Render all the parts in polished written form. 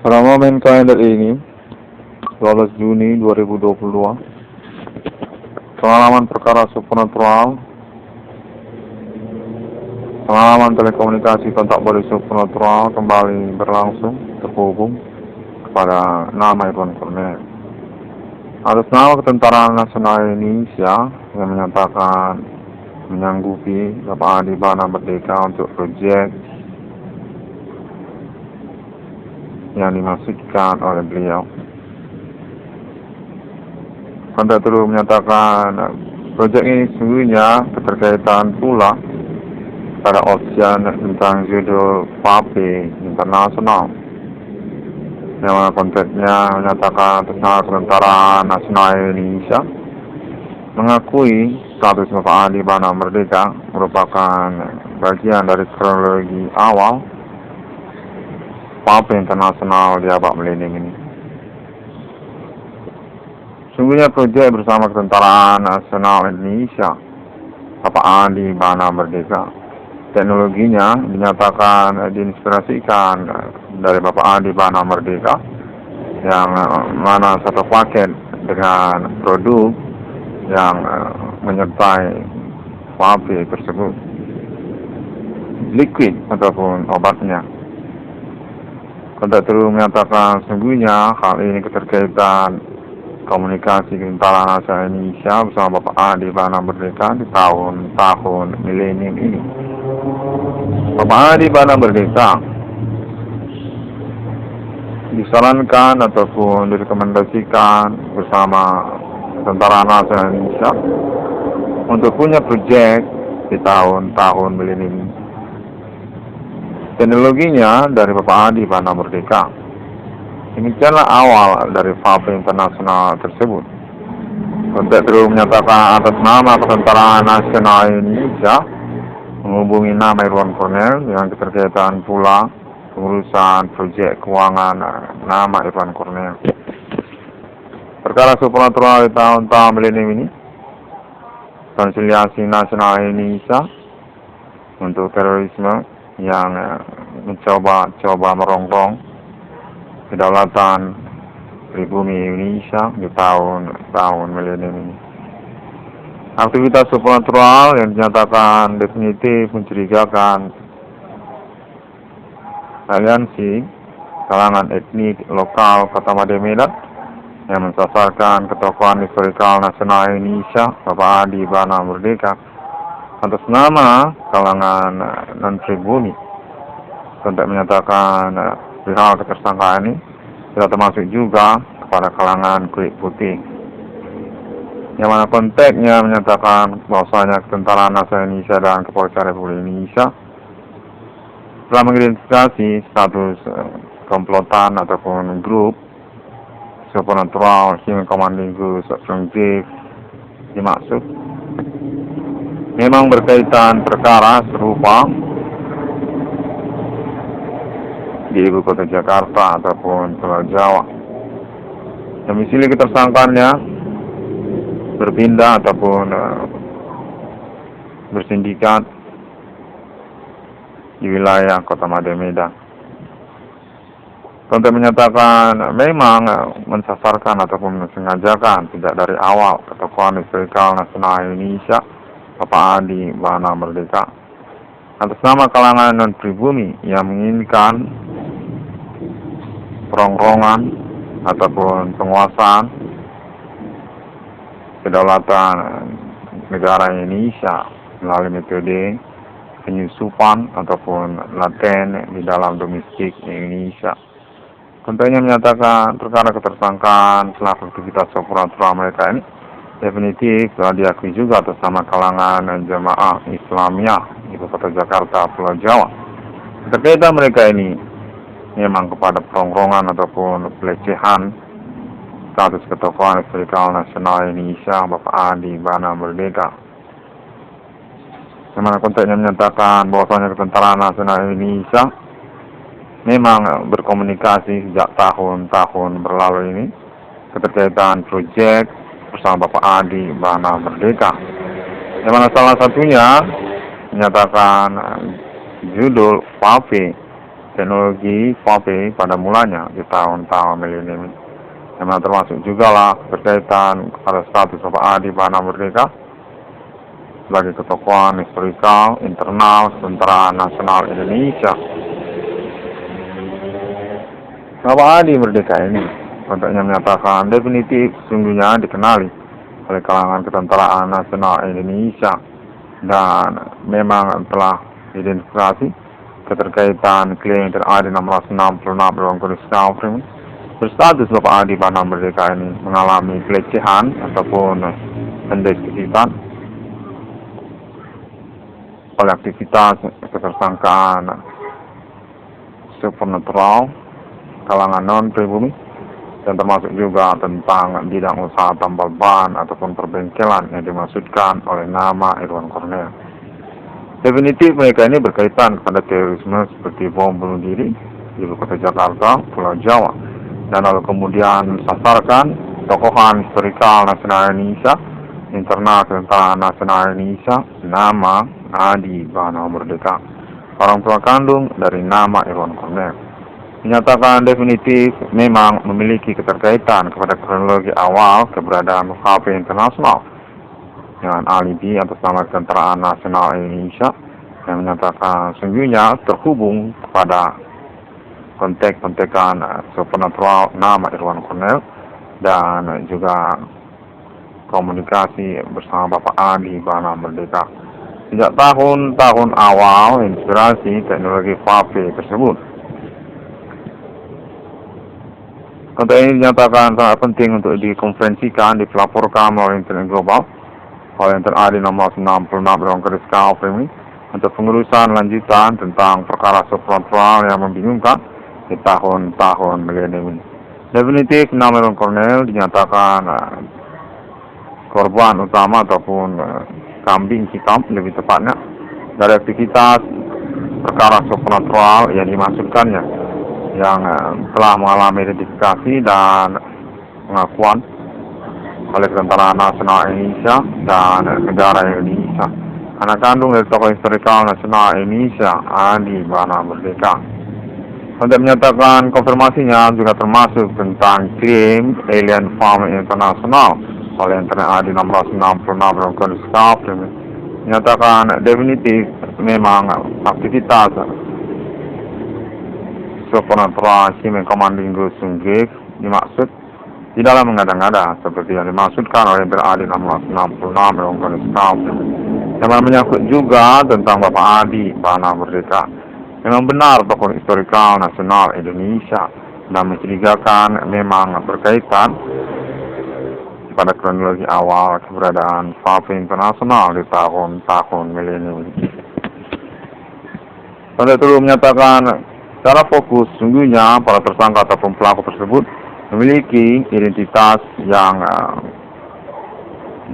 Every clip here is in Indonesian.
Pada momen kalender ini, 12 Juni 2022, pengalaman perkara supernatural, pengalaman telekomunikasi kontak body supernatural kembali berlangsung terhubung kepada nama Irwan Cornel. Atas nama Ketentaraan Nasional Indonesia yang menyatakan menyanggupi Bapak Adi Bana Merdeka untuk proyek yang dimaksudkan oleh beliau. Kontak terus menyatakan proyek ini sesungguhnya keterkaitan pula pada opsian tentang judul PAPI internasional, yang mana konteksnya menyatakan atas nama Ketentaraan Nasional Indonesia mengakui status Bapak Adi Bana Merdeka merupakan bagian dari kronologi awal PAPI internasional di abad milenium ini. Sungguhnya proyek bersama Ketentaraan Nasional Indonesia Bapak Adi Bana Merdeka, teknologinya dinyatakan diinspirasikan dari Bapak Adi Bana Merdeka, yang mana satu paket dengan produk yang menyertai PAPI tersebut, liquid ataupun obatnya. Kontak terus menyatakan sungguhnya hal ini keterkaitan komunikasi Ketentaraan Nasional Indonesia bersama Bapak Adi Bana Merdeka di tahun milenium ini. Bapak Adi Bana Merdeka disarankan ataupun direkomendasikan bersama Ketentaraan Nasional Indonesia untuk punya proyek di tahun-tahun milenium ini. Teknologinya dari Bapak Adi Bana Merdeka. Demikianlah awal dari PAPI internasional tersebut. Kontak terus menyatakan atas nama Ketentaraan Nasional Indonesia menghubungi nama Irwan Cornel dengan keterkaitan pula pengurusan proyek keuangan nama Irwan Cornel. Perkara supernatural di tahun-tahun milenium ini, konsiliasi nasional Indonesia untuk terorisme yang mencoba merongrong kedaulatan pribumi Indonesia di tahun milenium ini. Aktivitas supernatural yang dinyatakan definitif mencurigakan aliansi kalangan etnik lokal Kota Medan yang mensasarkan ketokohan historikal nasional Indonesia Bapak Adi Bana Merdeka atas nama kalangan non-pribumi. Kontak menyatakan perihal ketersangkaan ini tidak termasuk juga kepada kalangan kulit putih, yang mana konteksnya menyatakan bahwasanya Ketentaraan Nasional Indonesia dan Kepolisian Republik Indonesia telah mengidentifikasi status komplotan ataupun grup supernatural Human Commanding Group Subjunctive dimaksud memang berkaitan perkara serupa di ibu kota Jakarta ataupun Pulau Jawa. Domisili ketersangkaannya berpindah ataupun bersindikat di wilayah Kota Medan. Kontak menyatakan memang mensasarkan ataupun mensengajakan tidak dari awal ketokohan historikal nasional Indonesia Bapak Adi Bana Merdeka atas nama kalangan non-pribumi yang menginginkan perongrongan ataupun penguasaan kedaulatan negara Indonesia melalui metode penyusupan ataupun laten di dalam domestik Indonesia. Kontaknya menyatakan perkara ketersangkaan selaku aktivitas supernatural mereka ini definitif telah diakui juga atas nama kalangan jamaah Islamiyah ibu kota Jakarta Pulau Jawa. Keterkaitan mereka ini memang kepada perongrongan ataupun pelecehan status ketokohan historikal nasional Indonesia Bapak Adi Bana Merdeka. Yang mana konteksnya menyatakan bahwasanya Ketentaraan Nasional Indonesia memang berkomunikasi sejak tahun-tahun berlalu ini keterkaitan proyek bersama Bapak Adi Bana Merdeka, yang mana salah satunya menyatakan judul PAPI teknologi 4P pada mulanya di tahun-tahun milenium ini. Yang termasuk juga lah berkaitan pada status Bapak Adi Bana Merdeka sebagai ketokohan historikal internal Tentara Nasional Indonesia. Bapak Adi Merdeka ini konteksnya menyatakan definitif sesungguhnya dikenali oleh kalangan Ketentaraan Nasional Indonesia dan memang telah identifikasi keterkaitan klaim terada 666 dalam Kondisi Kafrim berstatus Bapak Adi Bana Merdeka ini mengalami pelecehan ataupun pendeskreditasi oleh aktivitas ketersangkaan supernatural kalangan non-pribumi dan termasuk juga tentang bidang usaha tambal ban ataupun perbengkelan yang dimaksudkan oleh nama Irwan Cornel. Definitif mereka ini berkaitan pada terorisme seperti bom bunuh diri di ibu kota Jakarta, Pulau Jawa, dan lalu kemudian sasarkan tokohan historikal nasional Indonesia, internal Tentara Nasional Indonesia, nama Adi Bana Merdeka, orang tua kandung dari nama Irwan Cornel. Menyatakan definitif memang memiliki keterkaitan kepada kronologi awal keberadaan HP internasional dengan alibi atas nama Tentara Nasional Indonesia yang menyatakan sungguhnya terhubung kepada kontek-kontekan supernatural nama Irwan Cornel dan juga komunikasi bersama Bapak Adi Bana Merdeka. Sejak tahun-tahun awal inspirasi teknologi 4P tersebut. Konteks ini dinyatakan sangat penting untuk dikonferensikan, dipelaporkan melalui internet global oleh Tentara 666 dalam Kondisi Kafrim untuk pengurusan lanjutan tentang perkara supernatural yang membingungkan di tahun-tahun milenium ini. Definitif nama Irwan Cornel dinyatakan korban utama ataupun kambing hitam lebih tepatnya dari aktivitas perkara supernatural yang dimaksudkannya yang telah mengalami identifikasi dan pengakuan oleh Tentara Nasional Indonesia dan negara Indonesia. Anak kandung dari tokoh historikal nasional Indonesia, Adi Bana Merdeka. Untuk menyatakan konfirmasinya juga termasuk tentang klaim alien farm internasional oleh Internet Adi 1666 dalam Kondisi Kafrim. Menyatakan definitif memang aktivitas supernatural human commanding group Sunggif dimaksud tidaklah mengada-ngada seperti yang dimaksudkan oleh Internet Adi 1666 dalam Kondisi Kafrim. Yang menyangkut juga tentang Bapak Adi Bana Merdeka. Memang benar tokoh historikal nasional Indonesia dan mencurigakan memang berkaitan pada kronologi awal keberadaan HP internasional di tahun-tahun milenium ini. Pada itu menyatakan secara fokus sungguhnya para tersangka ataupun pelaku tersebut memiliki identitas yang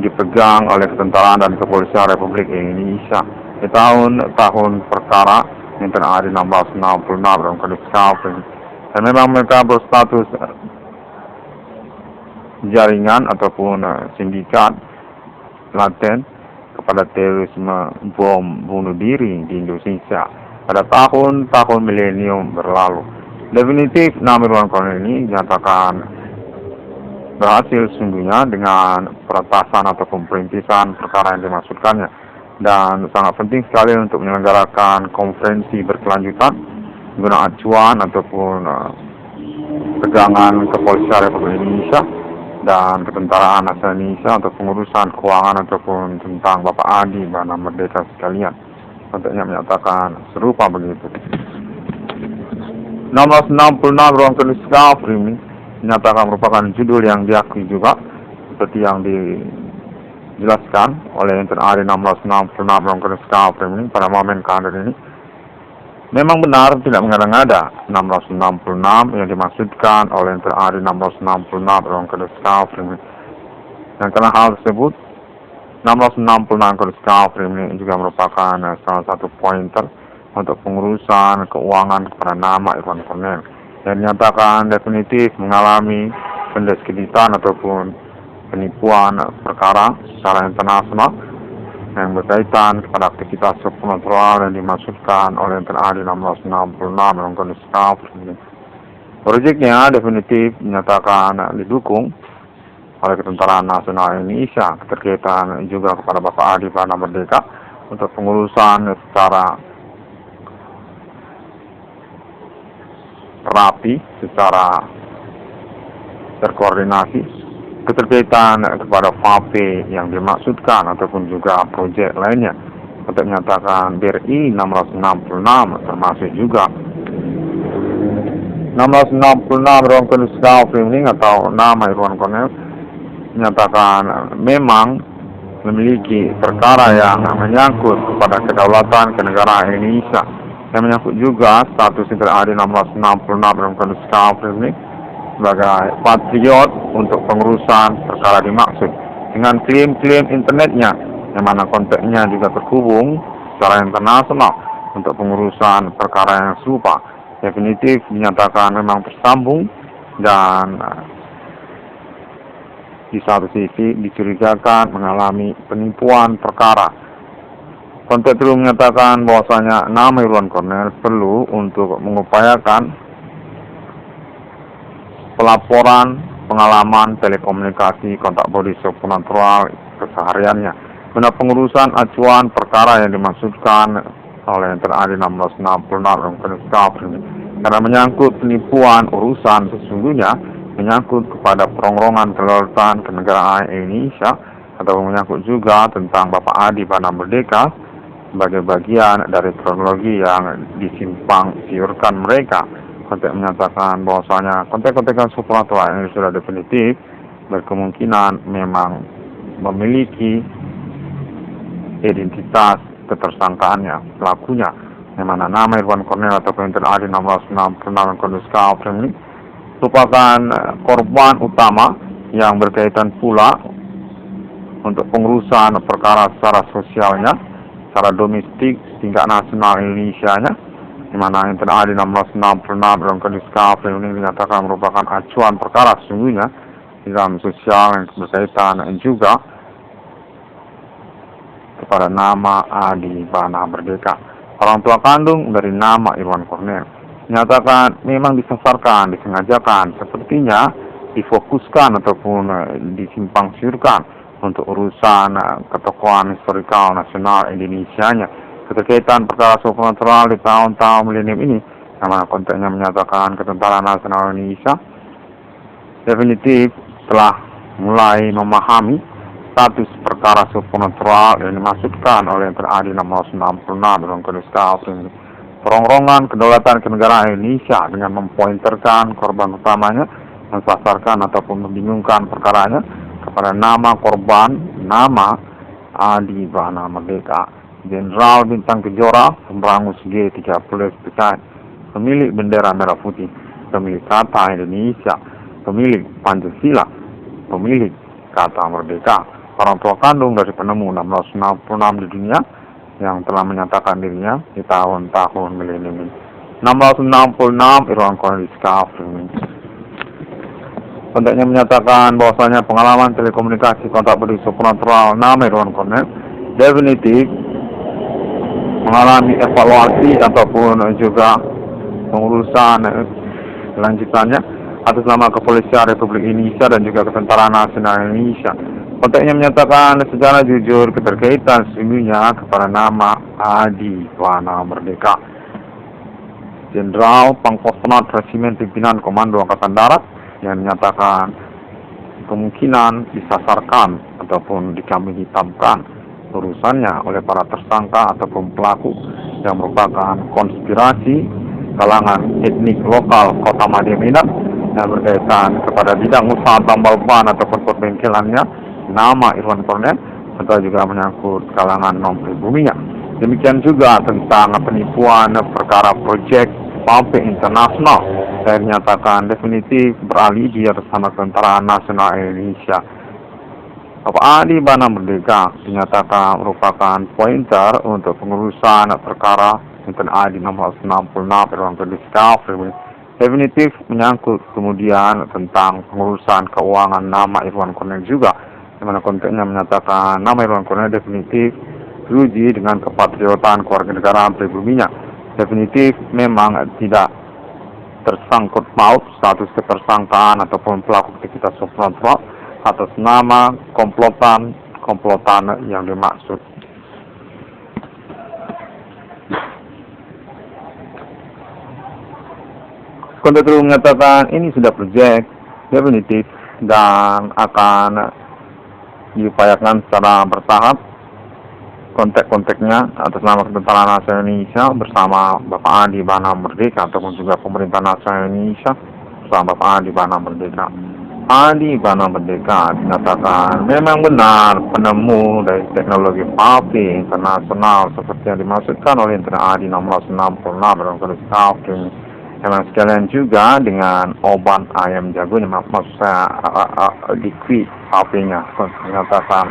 dipegang oleh Ketentaraan dan Kepolisian Republik Indonesia di tahun-tahun perkara Internet Adi 1666 dalam Kondisi Kafrim. Dan memang mereka berstatus jaringan ataupun sindikat laten kepada terorisme bom bunuh diri di Indonesia pada tahun-tahun milenium berlalu. Definitif nama Irwan Cornel ini dinyatakan berhasil sungguhnya dengan peretasan ataupun perintisan perkara yang dimaksudkannya, dan sangat penting sekali untuk menyelenggarakan konferensi berkelanjutan guna acuan ataupun pegangan Kepolisian Republik Indonesia dan Ketentaraan Nasional Indonesia untuk pengurusan keuangan ataupun tentang Bapak Adi Bana Merdeka sekalian. Konteksnya menyatakan serupa begitu. 1666 ruang Kondisi Kafrim ini dinyatakan merupakan judul yang diakui juga seperti yang dijelaskan oleh Internet Adi 1666 ruang Kondisi Kafrim ini pada momen kehadiran ini. Memang benar tidak mengada-ngada 1666 yang dimaksudkan oleh Internet Adi 1666 ruang Kondisi Kafrim ini. Dan karena hal tersebut 1666 Kondisi Kafrim ini juga merupakan salah satu pointer untuk pengurusan keuangan kepada nama Irwan Cornel yang dinyatakan definitif mengalami pendeskreditan ataupun penipuan perkara secara internasional yang berkaitan kepada aktivitas supernatural yang dimaksudkan oleh NTNA di 1666 dalam kondisi kafir ini. Proyeknya definitif dinyatakan didukung oleh Ketentaraan Nasional Indonesia, keterkaitan juga kepada Bapak Adi Bana Merdeka untuk pengurusan secara rapi, secara terkoordinasi, keterkaitan kepada FAPE yang dimaksudkan ataupun juga proyek lainnya untuk menyatakan BRI 1666 termasuk juga 1666 ruang kondisi framing atau nama Irwan Cornell menyatakan memang memiliki perkara yang menyangkut kepada kedaulatan kenegaraan Indonesia, yang menyangkut juga status NTNA 1666 dalam kondisi framing sebagai patriot untuk pengurusan perkara dimaksud dengan klaim-klaim internetnya, yang mana konteksnya juga terhubung secara internasional untuk pengurusan perkara yang serupa. Definitif dinyatakan memang tersambung dan di satu sisi dicurigakan mengalami penipuan perkara. Konteks itu menyatakan bahwasanya nama Irwan Cornell perlu untuk mengupayakan pelaporan pengalaman telekomunikasi kontak body supernatural kesehariannya guna pengurusan acuan perkara yang dimaksudkan oleh NTNA 1666 dalam kondisi kafir ini, karena menyangkut penipuan urusan sesungguhnya menyangkut kepada perongrongan kedaulatan kenegaraan Indonesia, atau menyangkut juga tentang Bapak Adi Bana Merdeka sebagai bagian dari kronologi yang disimpang siurkan mereka. Konteks menyatakan bahwasanya konteks-konteks supernatural ini sudah definitif berkemungkinan memang memiliki identitas ketersangkaannya, pelakunya, yang mana nama Irwan Cornell atau NTNA 1666 kondisi kafir ini merupakan korban utama yang berkaitan pula untuk pengurusan perkara secara sosialnya, secara domestik tingkat nasional Indonesia-nya, di mana NTNA 1666 dalam kondisi kafir ini dinyatakan merupakan acuan perkara sesungguhnya di dalam sosial yang berkaitan juga kepada nama Adi Bana Merdeka, orang tua kandung dari nama Irwan Cornell. Menyatakan memang disasarkan, disengajakan, sepertinya difokuskan ataupun disimpang siurkan untuk urusan ketokohan historikal nasional Indonesia-nya, keterkaitan perkara supernatural di tahun-tahun milenium ini, yang mana konteksnya menyatakan Ketentaraan Nasional Indonesia definitif telah mulai memahami status perkara supernatural yang dimaksudkan oleh NTNA 1666 dalam kondisi kafir ini. Perongrongan kedaulatan kenegaraan Indonesia dengan mempointerkan korban utamanya, mensasarkan ataupun membingungkan perkaranya kepada nama korban, nama Adi Bana Merdeka, Jenderal Bintang Kejora, pemberangus G30 SPKI, pemilik bendera merah putih, pemilik kata Indonesia, pemilik Pancasila, pemilik kata merdeka, orang tua kandung dari penemu 1666 di dunia yang telah menyatakan dirinya di tahun-tahun milenium ini. 1666 Irwan Cornell kafir ini. Konteksnya menyatakan bahwasanya pengalaman telekomunikasi kontak body supernatural nama Irwan Cornell definitif mengalami evaluasi ataupun juga pengurusan lanjutannya atas nama Kepolisian Republik Indonesia dan juga Ketentaraan Nasional Indonesia. Konteksnya menyatakan secara jujur keterkaitan sesungguhnya kepada nama Adi Bana Merdeka, Jenderal Pangkostrat Resimen Pimpinan Komando Angkatan Darat, yang menyatakan kemungkinan disasarkan ataupun dikambing hitamkan urusannya oleh para tersangka ataupun pelaku yang merupakan konspirasi kalangan etnik lokal Kota Madiun yang berkaitan kepada bidang usaha tambal ban ataupun perbengkelannya nama Irwan Cornell, atau juga menyangkut kalangan non-pribuminya. Demikian juga tentang penipuan perkara proyek FAPE internasional yang dinyatakan definitif beralibi atas nama Ketentaraan Nasional Indonesia. Bapak Adi Bana Merdeka dinyatakan merupakan pointer untuk pengurusan perkara NTNA 1666 dalam kondisi kafir definitif menyangkut kemudian tentang pengurusan keuangan nama Irwan Cornell juga, di mana konteksnya menyatakan nama Irwan Cornell definitif teruji dengan kepatriotan kewarganegaraan pribuminya. Definitif memang tidak tersangkut paut status ketersangkaan ataupun pelaku aktivitas supranatural atas nama komplotan yang dimaksud. Kontekstu mengatakan ini sudah proyek definitif dan akan diupayakan secara bertahap. Kontek-konteknya atas nama Ketentaraan Nasional Indonesia bersama Bapak Adi Bana Merdeka ataupun juga Pemerintah Nasional Indonesia bersama Bapak Adi Bana Merdeka. Adi Bana Merdeka dinyatakan memang benar penemu dari teknologi PAPI internasional seperti yang dimaksudkan oleh Intern Adi 1666 dalam kondisi PAPI. Memang sekalian juga dengan obat ayam jagonya, maksud saya liquid PAPI-nya dinyatakan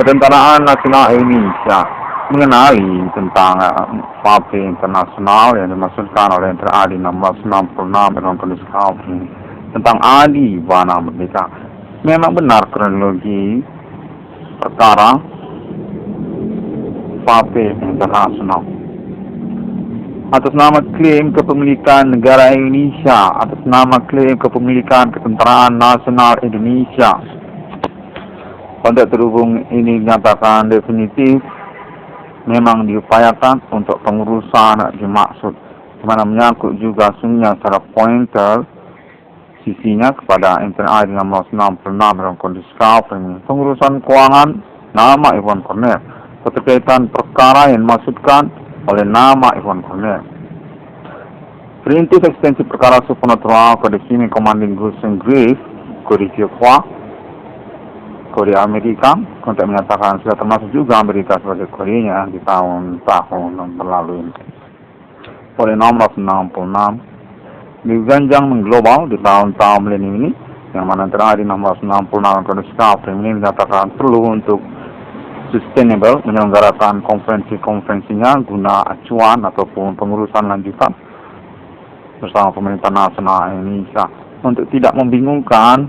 Ketentaraan Nasional Indonesia mengenali tentang PAPI internasional yang dimaksudkan oleh Intern Adi 1666 dalam kondisi PAPI tentang Adi Bana Merdeka. Memang benar kronologi perkara PAPI internasional atas nama klaim kepemilikan negara Indonesia, atas nama klaim kepemilikan Ketentaraan Nasional Indonesia. Konteks terhubung ini dinyatakan definitif memang diupayakan untuk pengurusan dimaksud, di mana menyangkut juga sungguhnya secara pointer sisinya kepada Intern Adi 1666 dalam kondisi ini. Pengurusan keuangan nama Iwan Cornell, keterkaitan perkara yang dimaksudkan oleh nama Iwan Cornell. Perintis ekstensi perkara supernatural kode Human Commanding Group Inggris, kode Tiongkok, kode Amerika, konteks menyatakan sudah termasuk juga Amerika sebagai kodenya di tahun-tahun berlalu ini. Kode 1666 diganjang mengglobal di tahun-tahun milenium ini, yang mana terakhir 1666 kode Skafri ini dinyatakan perlu untuk sustainable menyelenggarakan konferensinya guna acuan ataupun pengurusan lanjutan bersama Pemerintah Nasional Indonesia untuk tidak membingungkan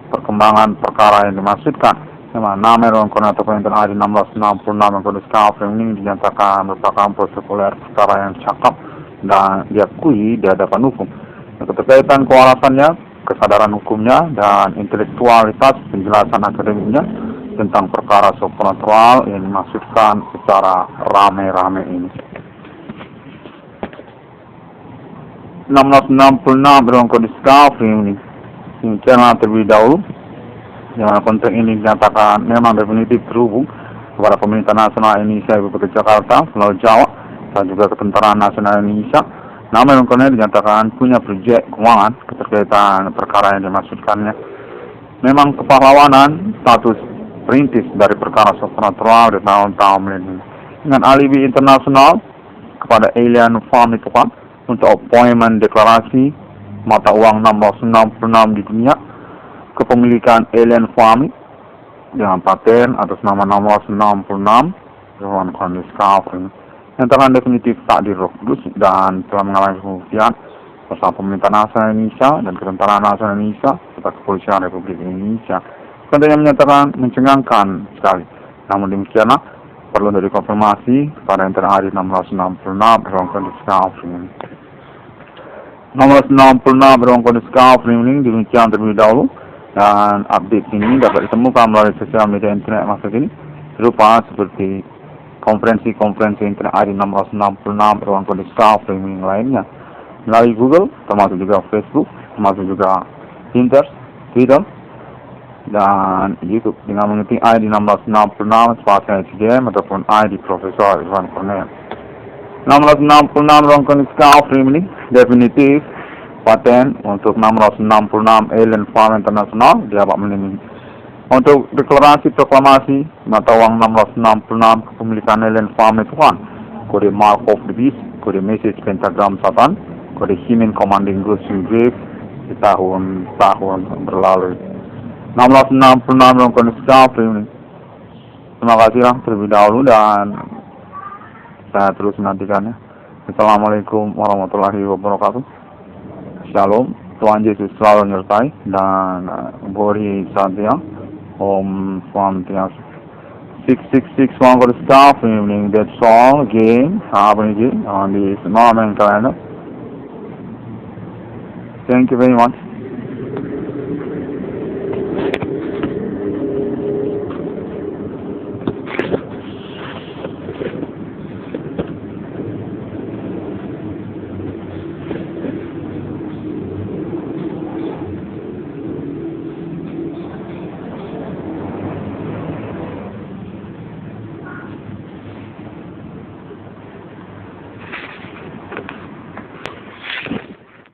perkembangan perkara yang dimaksudkan. Nama Iwan Cornell atau Intern Adi 1666 kode Skafri ini dinyatakan merupakan protokoler perkara yang cakap dan diakui di hadapan hukum. Keterkaitan kewarasannya, kesadaran hukumnya, dan intelektualitas penjelasan akademiknya tentang perkara supernatural yang dimaksudkan secara rame-rame ini. 1666 dalam kode Skafri ini demikianlah terlebih dahulu, yang konteks ini dinyatakan memang definitif terhubung kepada Pemerintah Nasional Indonesia Ibu Kota Jakarta, Pulau Jawa, dan juga Ketentaraan Nasional Indonesia. Nama Iwan Cornell dinyatakan punya proyek keuangan keterkaitan perkara yang dimaksudkannya. Memang kepahlawanan status perintis dari perkara supernatural di tahun-tahun milenium dengan alibi internasional kepada alien farm itu kan untuk appointment deklarasi mata uang 1666 di dunia, kepemilikan alien farm dengan paten atas nama 1666 Iwan Cornell Skafri yang telah definitif tak direbus dan telah mengalami pembuktian bersama Pemerintah Nasional Indonesia dan Ketentaraan Nasional Indonesia serta Kepolisian Republik Indonesia. Kontennya menyatakan mencengangkan sekali. Namun demikianlah perlu dari konfirmasi pada Intern Adi 1666 dalam kondisi Skafri. 1666 dalam kondisi Skafri ini demikian terlebih dahulu, dan update ini dapat ditemukan melalui sosial media internet masa kini berupa seperti konferensi Intern Adi 1666 dalam kondisi Skafri yang lainnya melalui Google, termasuk juga Facebook, termasuk juga Pinterest, Twitter, dan YouTube dengan mengetik ID 1666 spasi SDM ataupun ID Profesor Iwan Cornell. 1666 dalam kondisi Skafri ini definitif paten untuk 666 alien farm internasional di abad milenium. Untuk deklarasi proklamasi mata uang 1666 kepemilikan alien farm itu kan kode Mark of the Beast, kode Message Pentagram Satan, kode Human Commanding Group Inggris di tahun-tahun berlalu. 1666 dalam kondisi Skafri ini. Terima kasih terlebih dahulu dan saya terus menantikannya. Assalamualaikum warahmatullahi wabarakatuh. Shalom, Tuhan Yesus selalu menyertai dan Bodhi Satya, Om Swastiastu. 666 Mongol staff evening. That's all again happening on this moment calendar. Thank you very much.